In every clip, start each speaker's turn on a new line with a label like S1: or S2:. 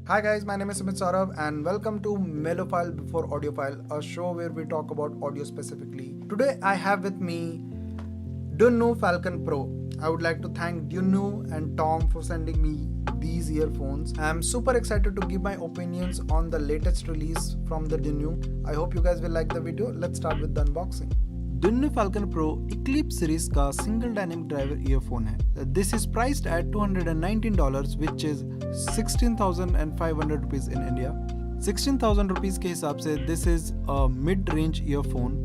S1: Hi guys, my name is Sumit Saurav and welcome to Melophile Before Audiophile, a show where we talk about audio specifically. Today I have with me Dunnu Falcon Pro. I would like to thank Dunnu and Tom for sending me these earphones. I am super excited to give my opinions on the latest release from the Dunnu. I hope you guys will like the video. Let's start with the unboxing. Dunnu Falcon Pro Eclipse series का single dynamic driver earphone है. This is priced at $219, which is 16,500 rupees in India. 16,000 rupees के हिसाब से this is a mid-range earphone.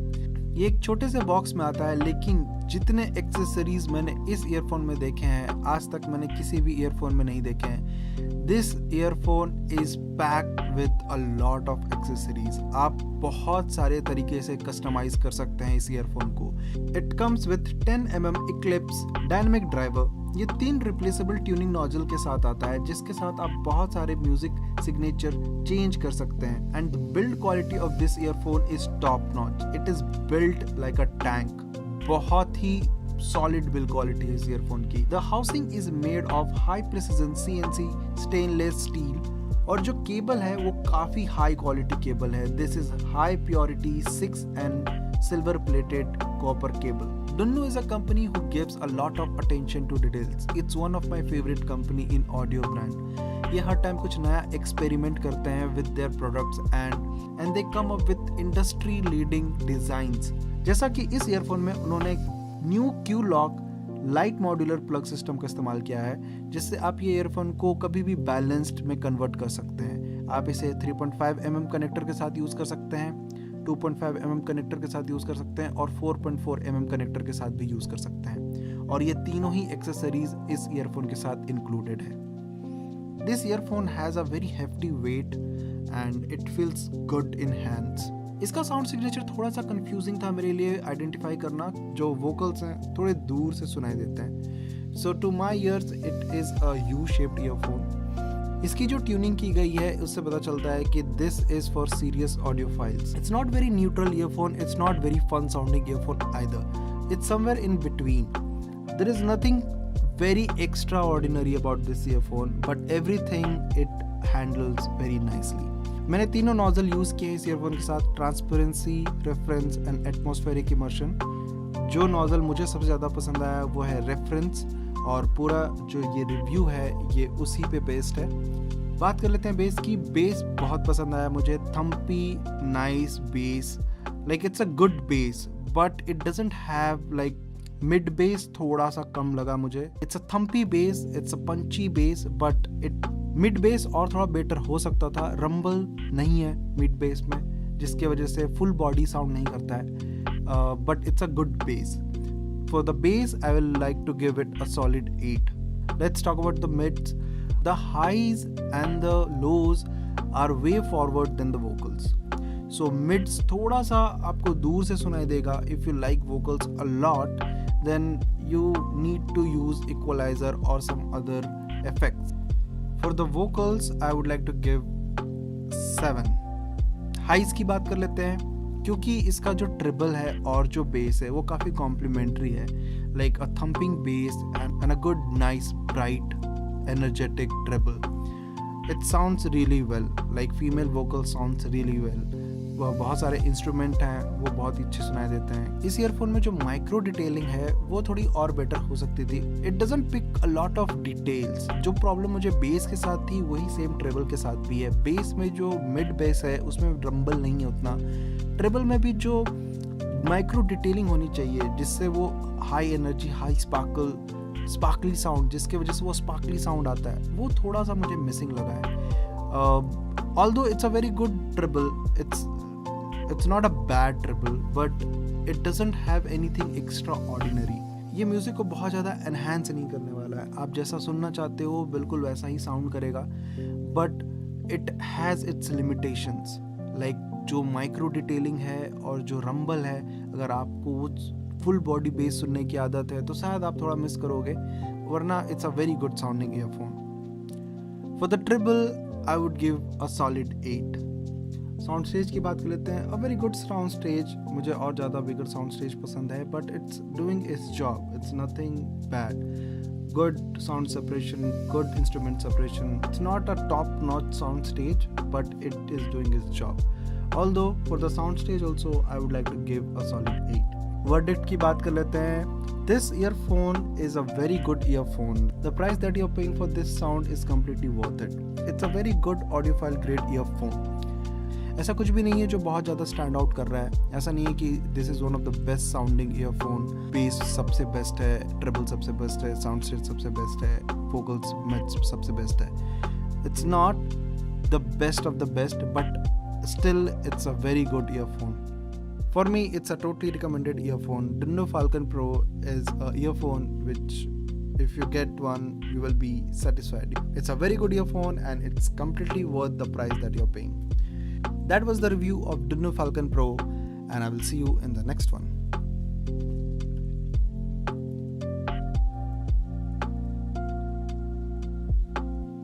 S1: ये एक छोटे से box में आता है, लेकिन जितने एक्सेसरीज मैंने इस ईयरफोन में देखे हैं आज तक मैंने किसी भी ईयरफोन में नहीं देखे हैं. This earphone is packed with a lot of accessories. आप बहुत सारे तरीके से कस्टमाइज कर सकते हैं इस ईयरफोन को. It comes with 10mm Eclipse dynamic driver. ये 3 रिप्लेसेबल ट्यूनिंग नोजल के साथ आता है, जिसके साथ आप बहुत सारे म्यूजिक सिग्नेचर चेंज कर सकते हैं. And build quality of this earphone is top notch. It is built like a tank. बहुत ही सॉलिड बिल्ड क्वालिटी है इस ईयरफोन की. The housing is made of high precision CNC stainless steel, और जो cable है वो काफी हाई क्वालिटी केबल है. This is high purity 6N silver plated copper cable. Dunnu is a company who gives a lot of attention to details. It's one of my favorite company in audio brand. ये हर time कुछ नया experiment करते हैं with their products and they come up with industry leading designs. जैसा कि इस earphone में उन्होंने new Q-Lock light modular plug system का इस्तेमाल किया है, जिससे आप ये ईयरफोन को कभी भी बैलेंस्ड में कन्वर्ट कर सकते हैं. आप इसे 3.5mm कनेक्टर के साथ यूज कर सकते हैं, 2.5mm कनेक्टर के साथ यूज कर सकते हैं और 4.4mm कनेक्टर के साथ भी यूज कर सकते हैं. और ये तीनों ही एक्सेसरीज इस ईयरफोन के साथ इंक्लूडेड है. This earphone has a very hefty weight and it feels good in hands. इसका साउंड सिग्नेचर थोड़ा सा कंफ्यूजिंग था मेरे लिए आइडेंटिफाई करना. जो वोकल्स हैं थोड़े दूर से सुनाई देते हैं. So to my ears it is a U shaped earphone. इसकी जो ट्यूनिंग की गई है उससे पता चलता है कि this is for serious audiophiles. It's not very neutral earphone. It's not very fun sounding earphone either. It's somewhere in between. There is nothing very extraordinary about this earphone, but everything it handles very nicely. मैंने तीनों nozzle use किए इस earphone के साथ, transparency, reference and atmospheric immersion. जो nozzle मुझे सबसे ज़्यादा पसंद आया वो है रेफरेंस, और पूरा जो ये रिव्यू है ये उसी पे बेस्ड है. बात कर लेते हैं बेस की. बेस बहुत पसंद आया मुझे. Thampi nice base, like it's a good base, but it doesn't have like mid base. थोड़ा सा कम लगा मुझे. It's a Thampi base, it's a Panchi base, but it mid base और थोड़ा बेटर हो सकता था. रंबल नहीं है मिड बेस में, जिसके वजह से फुल बॉडी साउंड नहीं करता है, but it's a good bass. For the bass I will like to give it a solid 8. Let's talk about the mids. The highs and the lows are way forward than the vocals. So mids थोड़ा सा आपको दूर से सुनाई देगा. If you like vocals a lot then you need to use equalizer or some other effects. For the vocals I would like to give 7. Highs की बात कर लेते हैं, क्योंकि इसका जो ट्रिबल है और जो बेस है वो काफ़ी कॉम्प्लीमेंट्री है. Like a thumping base and a good nice bright energetic treble. It sounds really well, like female vocal sounds really well. वह बहुत सारे इंस्ट्रूमेंट हैं वो बहुत ही अच्छे सुनाई देते हैं. इस ईयरफोन में जो माइक्रो डिटेलिंग है वो थोड़ी और बेटर हो सकती थी. It doesn't pick a lot of details. जो प्रॉब्लम मुझे बेस के साथ थी वही सेम ट्रेबल के साथ भी है. बेस में जो मिड बेस है उसमें रंबल नहीं है उतना. ट्रेबल में भी जो माइक्रो डिटेलिंग होनी चाहिए जिससे वो high energy high sparkly sound, जिसके वजह से वो स्पार्कली साउंड आता है, वो थोड़ा सा मुझे मिसिंग लगा है. Although it's a very good treble, it's not a bad treble, but it doesn't have anything extraordinary. ये म्यूजिक को बहुत ज़्यादा एनहांस नहीं करने वाला है. आप जैसा सुनना चाहते हो बिल्कुल वैसा ही साउंड करेगा, but it has its limitations. Like जो माइक्रो डिटेलिंग है और जो रंबल है, अगर आपको वो फुल बॉडी बेस सुनने की आदत है तो शायद आप थोड़ा मिस करोगे, वरना it's a very good sounding earphone. For the treble I would give a solid 8. Sound stage की बात कर लेते हैं. A very good sound stage. मुझे और ज़्यादा बिगर साउंड स्टेज पसंद है, but it's doing its job. It's nothing bad. Good sound separation, good instrument separation. It's not a top-notch sound stage, but it is doing its job. Although for the sound stage also, I would like to give a solid 8. Verdict की बात कर लेते हैं. This earphone is a very good earphone. The price that you're paying for this sound is completely worth it. It's a very good audiophile grade earphone. ऐसा कुछ भी नहीं है जो बहुत ज़्यादा स्टैंड आउट कर रहा है. ऐसा नहीं है कि this is one of the best sounding earphone. Base सबसे बेस्ट है, ट्रिबल सबसे बेस्ट है, साउंड स्टेज सबसे बेस्ट है, वोकल्स मैच सबसे बेस्ट है. It's not the best of the best, but still it's a very good earphone. For me, it's a totally recommended earphone. Dino Falcon Pro is a earphone which, if you get one, you will be satisfied. It's a very good earphone and it's completely worth the price that you're paying. That was the review of Dino Falcon Pro, and I will see you in the next one.